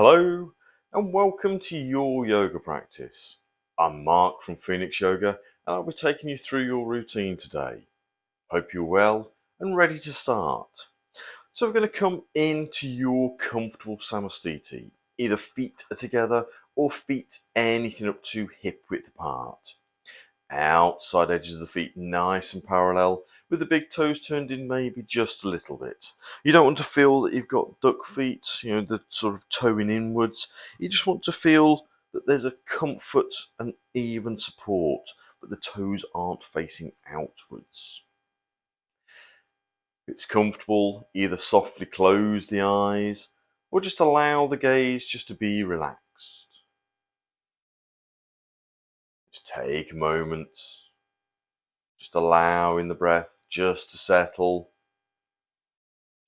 Hello and welcome to your yoga practice. I'm Mark from Viniyoga and I'll be taking you through your routine today. Hope you're well and ready to start. So we're going to come into your comfortable samastiti. Either feet are together or feet anything up to hip width apart. Outside edges of the feet nice and parallel with the big toes turned in maybe just a little bit. You don't want to feel that you've got duck feet, the sort of toeing inwards. You just want to feel that there's a comfort and even support, but the toes aren't facing outwards. If it's comfortable, either softly close the eyes or just allow the gaze just to be relaxed. Just take a moment. Just allowing the breath just to settle,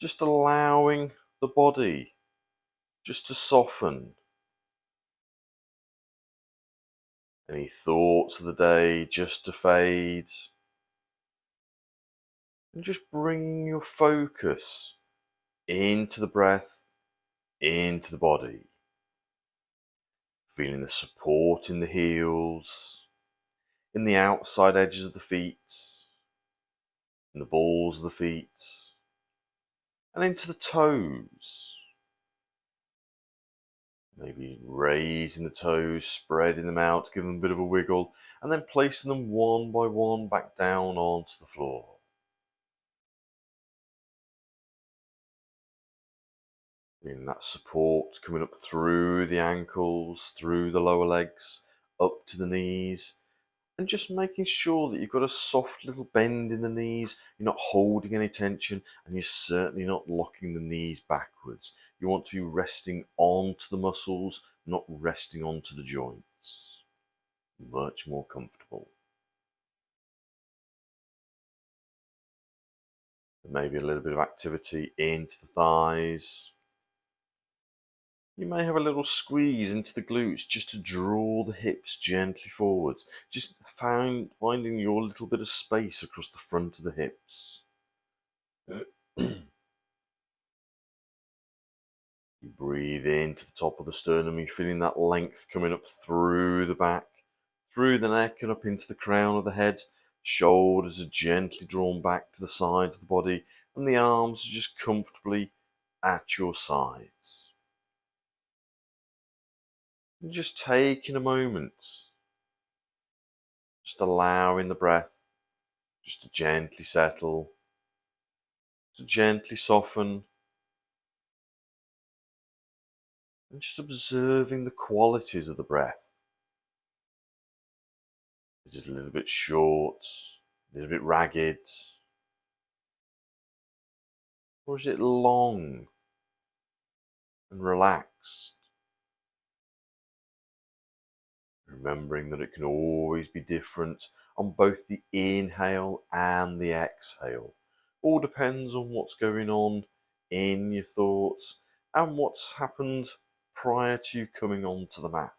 just allowing the body just to soften. Any thoughts of the day just to fade, and just bring your focus into the breath, into the body. Feeling the support in the heels, in the outside edges of the feet, in the balls of the feet, and into the toes. Maybe raising the toes, spreading them out, giving them a bit of a wiggle, and then placing them one by one back down onto the floor. Feeling that support coming up through the ankles, through the lower legs, up to the knees, and just making sure that you've got a soft little bend in the knees. You're not holding any tension, and you're certainly not locking the knees backwards. You want to be resting onto the muscles, not resting onto the joints. Much more comfortable. Maybe a little bit of activity into the thighs. You may have a little squeeze into the glutes just to draw the hips gently forwards. Just finding your little bit of space across the front of the hips. You breathe into the top of the sternum. You're feeling that length coming up through the back, through the neck and up into the crown of the head. Shoulders are gently drawn back to the sides of the body and the arms are just comfortably at your sides. And just taking a moment, just allowing the breath just to gently settle, to gently soften, and just observing the qualities of the breath. Is it a little bit short, a little bit ragged, or is it long and relaxed? Remembering that it can always be different on both the inhale and the exhale. All depends on what's going on in your thoughts and what's happened prior to you coming onto the mat.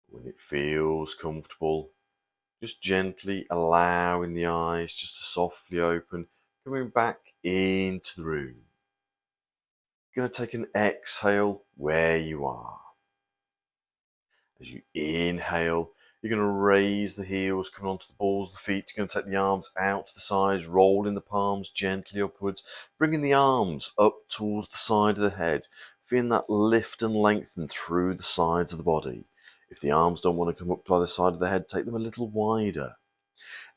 When it feels comfortable, just gently allowing the eyes just to softly open, coming back into the room. You're going to take an exhale where you are. As you inhale, you're going to raise the heels, coming onto the balls of the feet. You're going to take the arms out to the sides, rolling the palms gently upwards, bringing the arms up towards the side of the head, feeling that lift and lengthen through the sides of the body. If the arms don't want to come up by the side of the head, take them a little wider.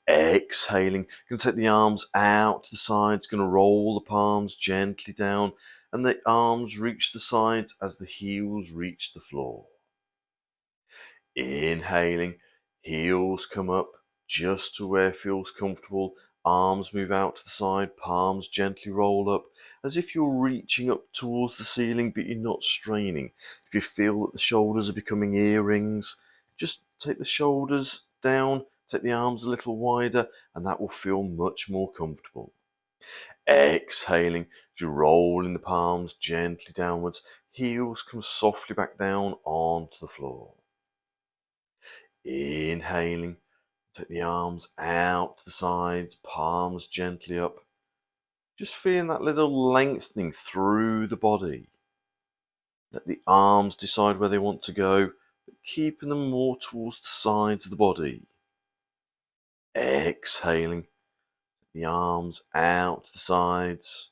Exhaling, you're going to take the arms out to the sides, going to roll the palms gently down, and the arms reach the sides as the heels reach the floor. Inhaling, heels come up just to where it feels comfortable. Arms move out to the side, palms gently roll up as if you're reaching up towards the ceiling but you're not straining. If you feel that the shoulders are becoming earrings, just take the shoulders down, take the arms a little wider, and that will feel much more comfortable. Exhaling, as you're rolling the palms gently downwards, heels come softly back down onto the floor. Inhaling, take the arms out to the sides, palms gently up, Just feeling that little lengthening through the body. Let the arms decide where they want to go, but keeping them more towards the sides of the body. Exhaling, the arms out to the sides,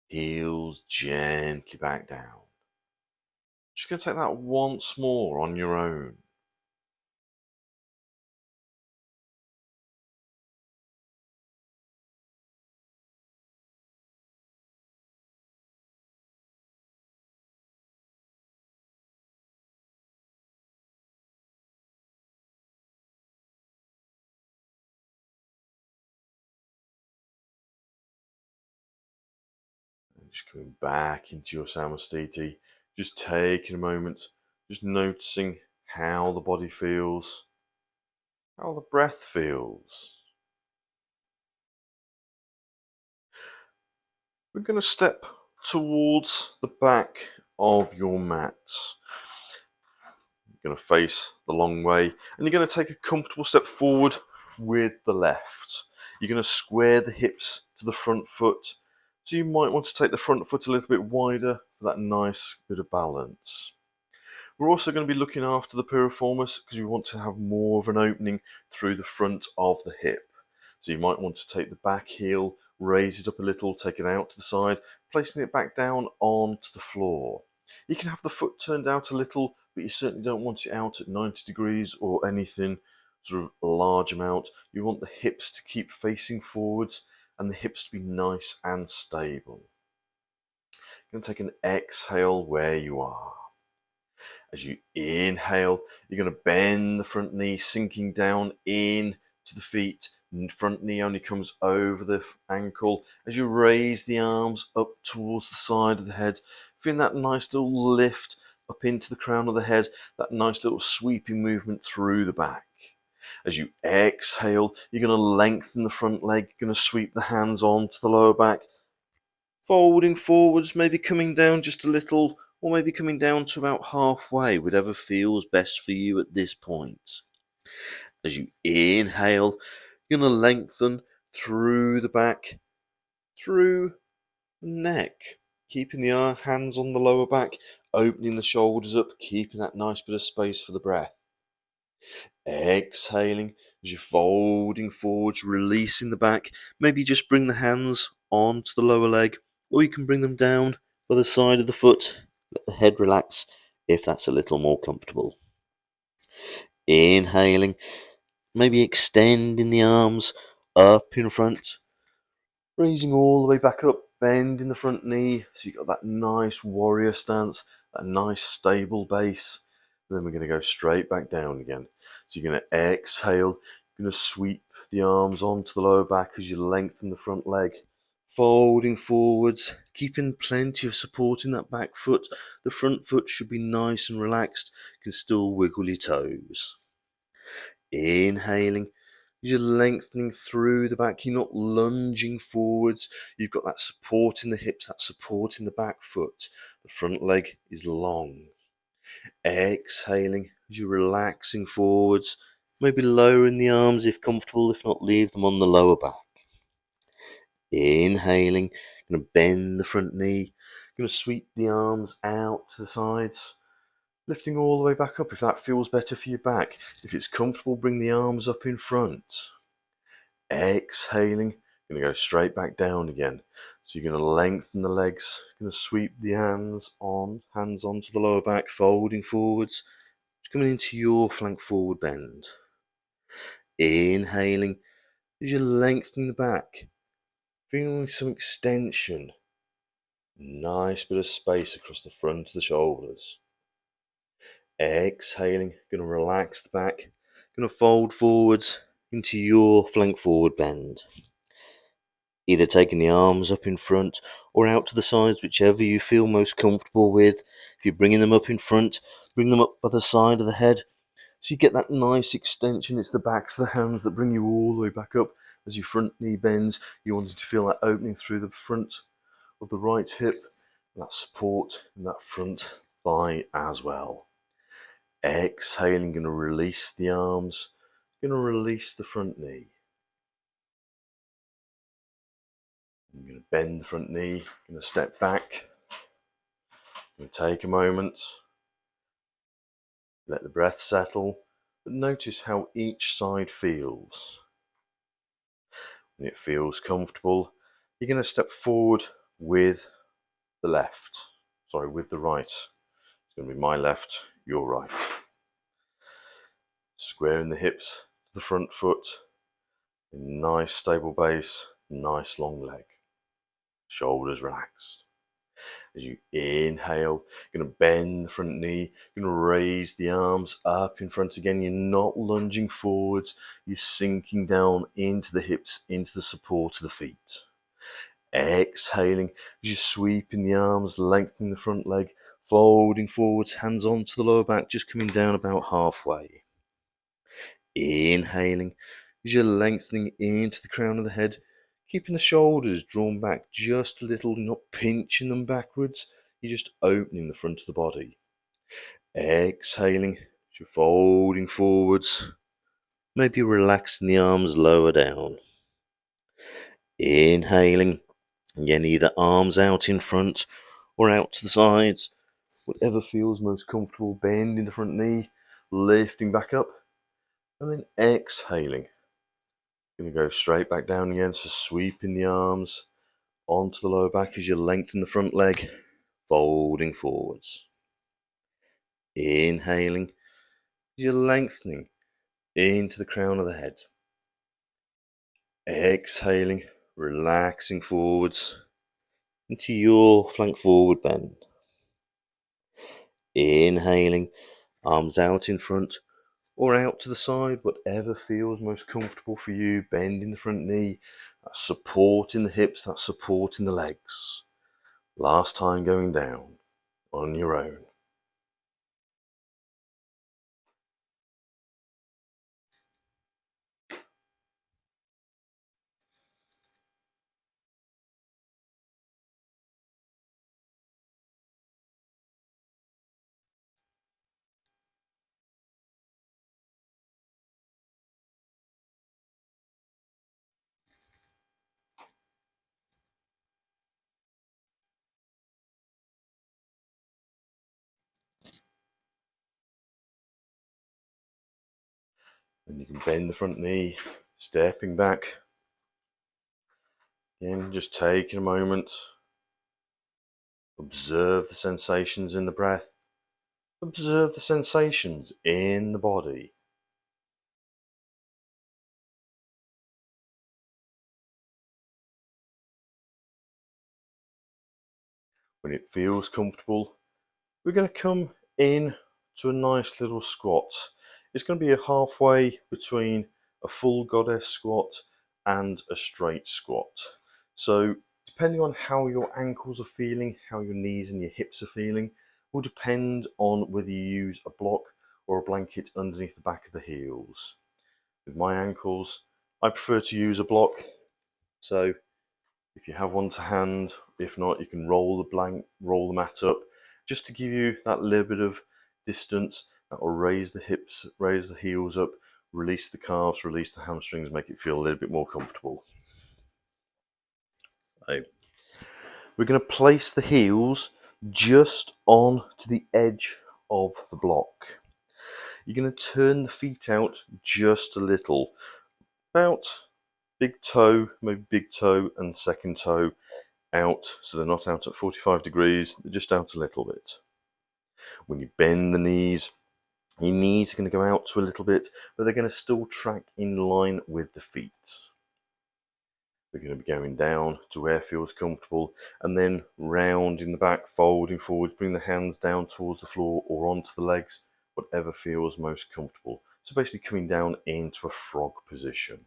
heels gently back down. Just going to take that once more on your own. Just coming back into your Samasthiti, just taking a moment, just noticing how the body feels, how the breath feels. We're going to step towards the back of your mat. You're going to face the long way, and you're going to take a comfortable step forward with the left. You're going to square the hips to the front foot, so you might want to take the front foot a little bit wider for that nice bit of balance. We're also going to be looking after the piriformis because we want to have more of an opening through the front of the hip. So you might want to take the back heel, raise it up a little, take it out to the side, placing it back down onto the floor. You can have the foot turned out a little, but you certainly don't want it out at 90 degrees or anything sort of a large amount. You want the hips to keep facing forwards and the hips to be nice and stable. You're going to take an exhale where you are. As you inhale, you're going to bend the front knee, sinking down in to the feet. Front knee only comes over the ankle. As you raise the arms up towards the side of the head, feeling that nice little lift up into the crown of the head, that nice little sweeping movement through the back. As you exhale, you're going to lengthen the front leg, you're going to sweep the hands onto the lower back, folding forwards, maybe coming down just a little, or maybe coming down to about halfway, whatever feels best for you at this point. As you inhale, you're going to lengthen through the back, through the neck, keeping the hands on the lower back, opening the shoulders up, keeping that nice bit of space for the breath. Exhaling as you're folding forwards, releasing the back. Maybe just bring the hands onto the lower leg, or you can bring them down by the side of the foot. Let the head relax if that's a little more comfortable. Inhaling, maybe extending the arms up in front, raising all the way back up, bending the front knee so you've got that nice warrior stance, that nice stable base. And then we're going to go straight back down again. So you're going to exhale, you're going to sweep the arms onto the lower back as you lengthen the front leg, folding forwards, keeping plenty of support in that back foot. The front foot should be nice and relaxed, you can still wiggle your toes. Inhaling, you're lengthening through the back, you're not lunging forwards, you've got that support in the hips, that support in the back foot. The front leg is long. Exhaling as you're relaxing forwards, maybe lowering the arms if comfortable, if not leave them on the lower back. Inhaling, going to bend the front knee, going to sweep the arms out to the sides, lifting all the way back up if that feels better for your back. If it's comfortable, bring the arms up in front. Exhaling, going to go straight back down again. So you're going to lengthen the legs, going to sweep the hands onto the lower back, folding forwards, coming into your flank forward bend. Inhaling as you're lengthening the back, feeling some extension. Nice bit of space across the front of the shoulders. Exhaling, going to relax the back, going to fold forwards into your flank forward bend. Either taking the arms up in front or out to the sides, whichever you feel most comfortable with. If you're bringing them up in front, bring them up by the side of the head. So you get that nice extension. It's the backs of the hands that bring you all the way back up. As your front knee bends, you want to feel that opening through the front of the right hip, that support in that front thigh as well. Exhaling, going to release the arms, going to release the front knee. Going to bend the front knee, going to step back, going to take a moment, let the breath settle, but notice how each side feels. When it feels comfortable, you're going to step forward with the with the right. It's going to be my left, your right. Squaring the hips to the front foot, nice stable base, nice long leg. Shoulders relaxed. As you inhale, you're going to bend the front knee, you're going to raise the arms up in front again. You're not lunging forwards, you're sinking down into the hips, into the support of the feet. Exhaling, as you're sweeping the arms, lengthening the front leg, folding forwards, hands onto the lower back, just coming down about halfway. Inhaling, as you're lengthening into the crown of the head, keeping the shoulders drawn back just a little, not pinching them backwards, you're just opening the front of the body. Exhaling, as you're folding forwards, maybe relaxing the arms lower down. Inhaling, again, either arms out in front or out to the sides, whatever feels most comfortable, bending the front knee, lifting back up, and then exhaling. Going to go straight back down again, so sweeping the arms onto the lower back as you lengthen the front leg, folding forwards. Inhaling, as you're lengthening into the crown of the head. Exhaling, relaxing forwards into your flank forward bend. Inhaling, arms out in front or out to the side, whatever feels most comfortable for you. Bending the front knee, that's supporting the hips, that's supporting the legs. Last time going down on your own. And you can bend the front knee, stepping back. Again, just taking a moment. Observe the sensations in the breath. Observe the sensations in the body. When it feels comfortable, we're going to come in to a nice little squat. It's going to be a halfway between a full goddess squat and a straight squat. So depending on how your ankles are feeling, how your knees and your hips are feeling, will depend on whether you use a block or a blanket underneath the back of the heels. With my ankles, I prefer to use a block. So if you have one to hand, if not, you can roll the mat up, just to give you that little bit of distance. That will raise the hips, raise the heels up, release the calves, release the hamstrings, make it feel a little bit more comfortable. So we're going to place the heels just on to the edge of the block. You're going to turn the feet out just a little, about big toe, maybe big toe and second toe out, so they're not out at 45 degrees, they're just out a little bit. When you bend the knees, your knees are going to go out to a little bit, but they're going to still track in line with the feet. We're going to be going down to where it feels comfortable, and then round in the back, folding forwards, bring the hands down towards the floor or onto the legs, whatever feels most comfortable. So basically coming down into a frog position.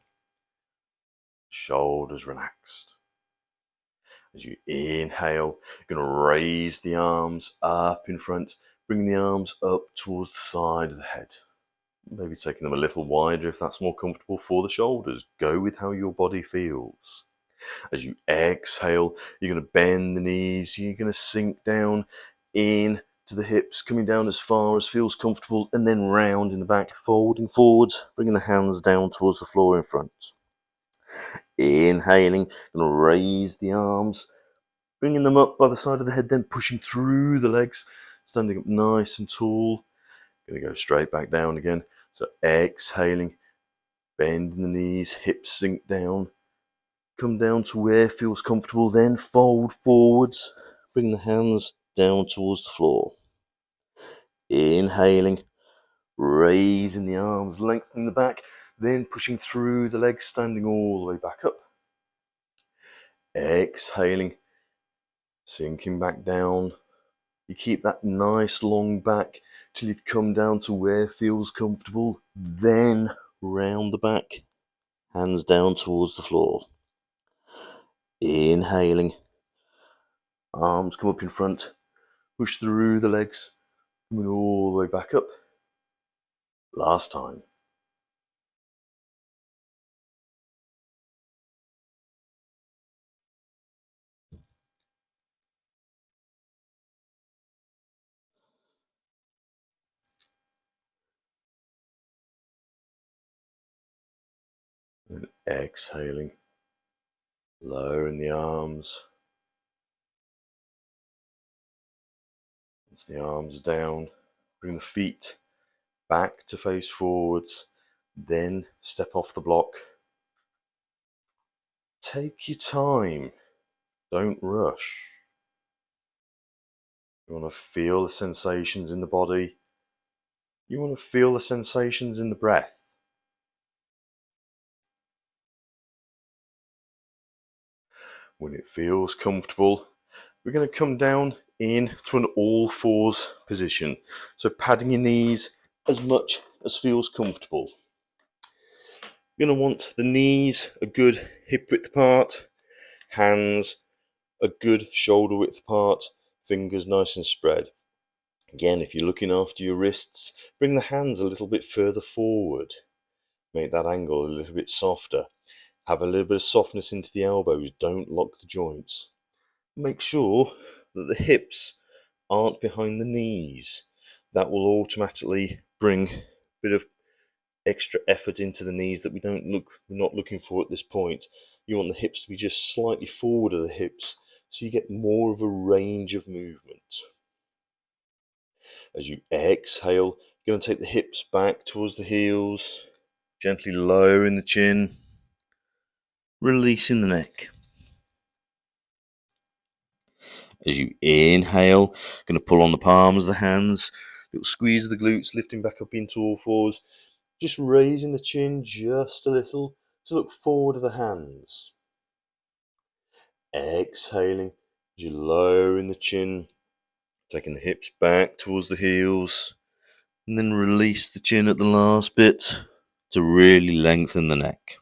Shoulders relaxed. As you inhale, you're going to raise the arms up in front, bring the arms up towards the side of the head. Maybe taking them a little wider if that's more comfortable for the shoulders. Go with how your body feels. As you exhale, you're going to bend the knees, you're going to sink down in to the hips, coming down as far as feels comfortable, and then round in the back, folding forwards, bringing the hands down towards the floor in front. Inhaling, gonna raise the arms, bringing them up by the side of the head, then pushing through the legs, standing up nice and tall. Gonna go straight back down again. So exhaling, bending the knees, hips sink down, come down to where feels comfortable, then fold forwards, bring the hands down towards the floor. Inhaling, raising the arms, lengthening the back, then pushing through the legs, standing all the way back up. Exhaling, sinking back down. You keep that nice long back till you've come down to where feels comfortable, then round the back, hands down towards the floor. Inhaling, arms come up in front, push through the legs, coming all the way back up. Last time. And exhaling, lowering the arms. It's the arms down. Bring the feet back to face forwards. Then step off the block. Take your time. Don't rush. You want to feel the sensations in the body. You want to feel the sensations in the breath. When it feels comfortable, we're going to come down into an all fours position. So padding your knees as much as feels comfortable. You're going to want the knees a good hip width apart, hands a good shoulder width apart, fingers nice and spread. Again, if you're looking after your wrists, bring the hands a little bit further forward. Make that angle a little bit softer. Have a little bit of softness into the elbows. Don't lock the joints. Make sure that the hips aren't behind the knees. That will automatically bring a bit of extra effort into the knees that we're not looking for at this point. You want the hips to be just slightly forward of the hips so you get more of a range of movement. As you exhale, you're going to take the hips back towards the heels, gently lowering the chin, releasing the neck. As you inhale, going to pull on the palms of the hands, little squeeze of the glutes, lifting back up into all fours, just raising the chin just a little to look forward of the hands. Exhaling, as you lowering the chin, taking the hips back towards the heels, and then release the chin at the last bit to really lengthen the neck.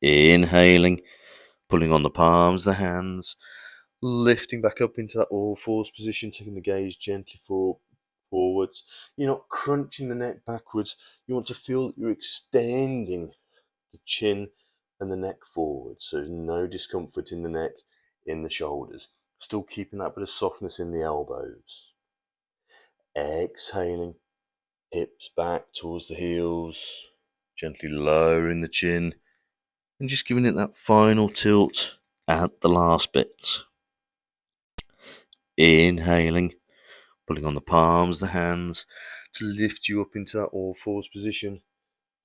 Inhaling, pulling on the palms of the hands, lifting back up into that all fours position, taking the gaze gently forwards. You're not crunching the neck backwards. You want to feel that you're extending the chin and the neck forward. So there's no discomfort in the neck, in the shoulders. Still keeping that bit of softness in the elbows. Exhaling, hips back towards the heels, gently lowering the chin, and just giving it that final tilt at the last bit. Inhaling, pulling on the palms of the hands to lift you up into that all fours position.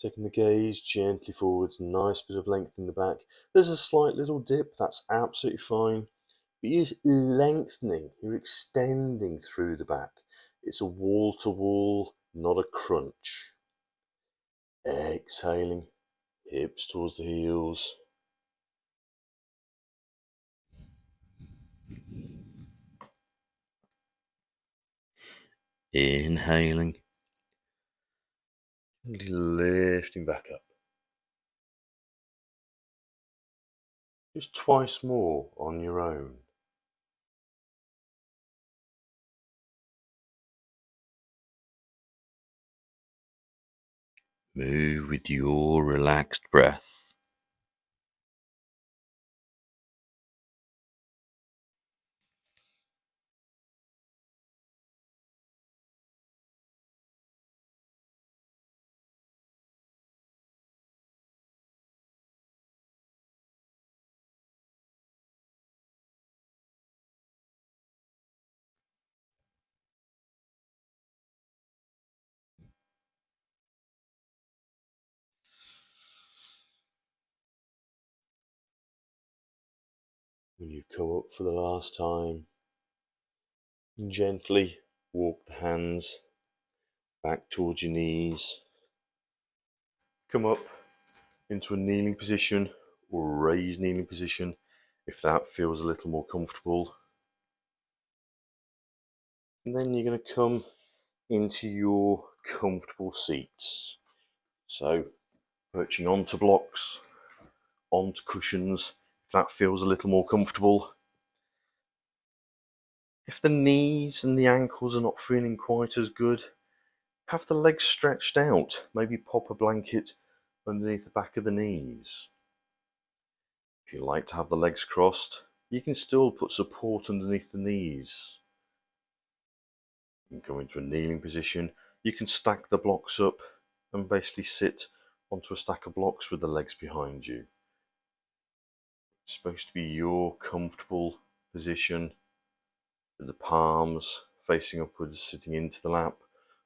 Taking the gaze gently forwards, nice bit of length in the back. There's a slight little dip, that's absolutely fine. But you're lengthening, you're extending through the back. It's a wall to wall, not a crunch. Exhaling, hips towards the heels. Inhaling, and lifting back up. Just twice more on your own. Move with your relaxed breath. When you come up for the last time, gently walk the hands back towards your knees. Come up into a kneeling position or raised kneeling position if that feels a little more comfortable. And then you're going to come into your comfortable seats. So perching onto blocks, onto cushions, if that feels a little more comfortable. If the knees and the ankles are not feeling quite as good, have the legs stretched out. Maybe pop a blanket underneath the back of the knees. If you like to have the legs crossed, you can still put support underneath the knees. You can go into a kneeling position. You can stack the blocks up and basically sit onto a stack of blocks with the legs behind you. It's supposed to be your comfortable position with the palms facing upwards, sitting into the lap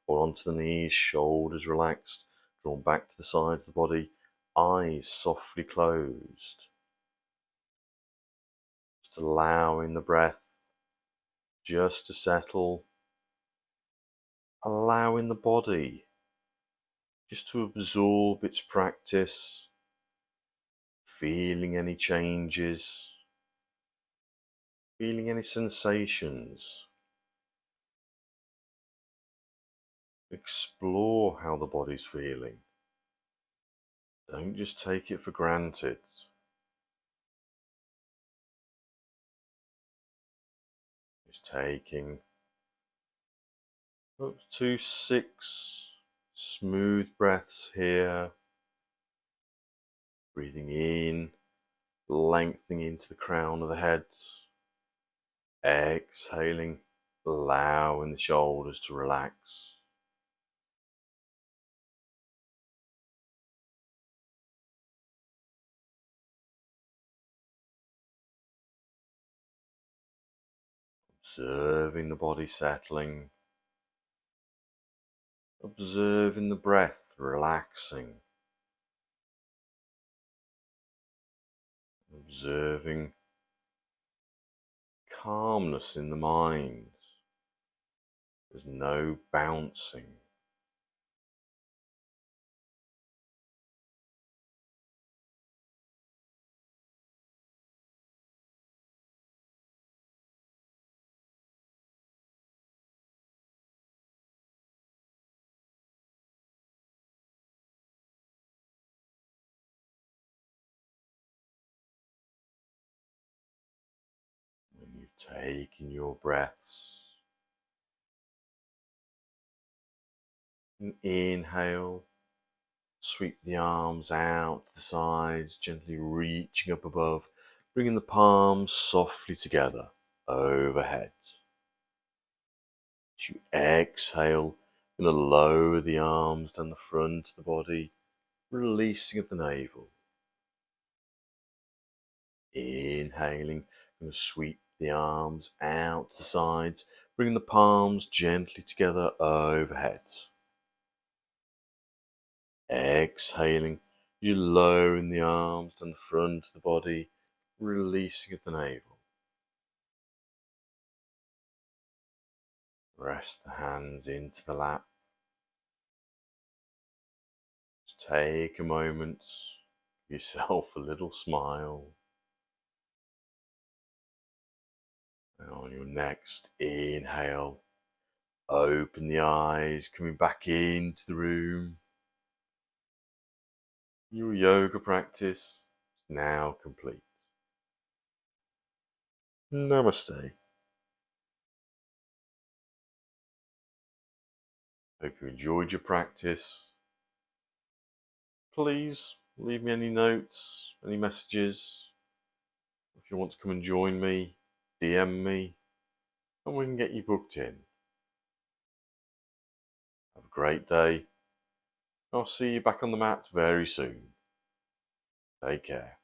or onto the knees, shoulders relaxed, drawn back to the side of the body, eyes softly closed. Just allowing the breath just to settle, allowing the body just to absorb its practice, feeling any changes, feeling any sensations. Explore how the body's feeling. Don't just take it for granted. Just taking up to 6 smooth breaths here. Breathing in, lengthening into the crown of the head. Exhaling, allowing the shoulders to relax. Observing the body settling. Observing the breath relaxing. Observing calmness in the mind. There's no bouncing. When you've taken your breaths, and inhale, sweep the arms out to the sides, gently reaching up above, bringing the palms softly together overhead. As you exhale, you're going to lower the arms down the front of the body, releasing at the navel. Inhaling, going to sweep the arms out to the sides, bringing the palms gently together overhead. Exhaling, you're lowering the arms down the front of the body, releasing at the navel. Rest the hands into the lap. Just take a moment, give yourself a little smile. And on your next inhale, open the eyes, coming back into the room. Your yoga practice is now complete. Namaste. Hope you enjoyed your practice. Please leave me any notes, any messages. If you want to come and join me, DM me, and we can get you booked in. Have a great day. I'll see you back on the mat very soon. Take care.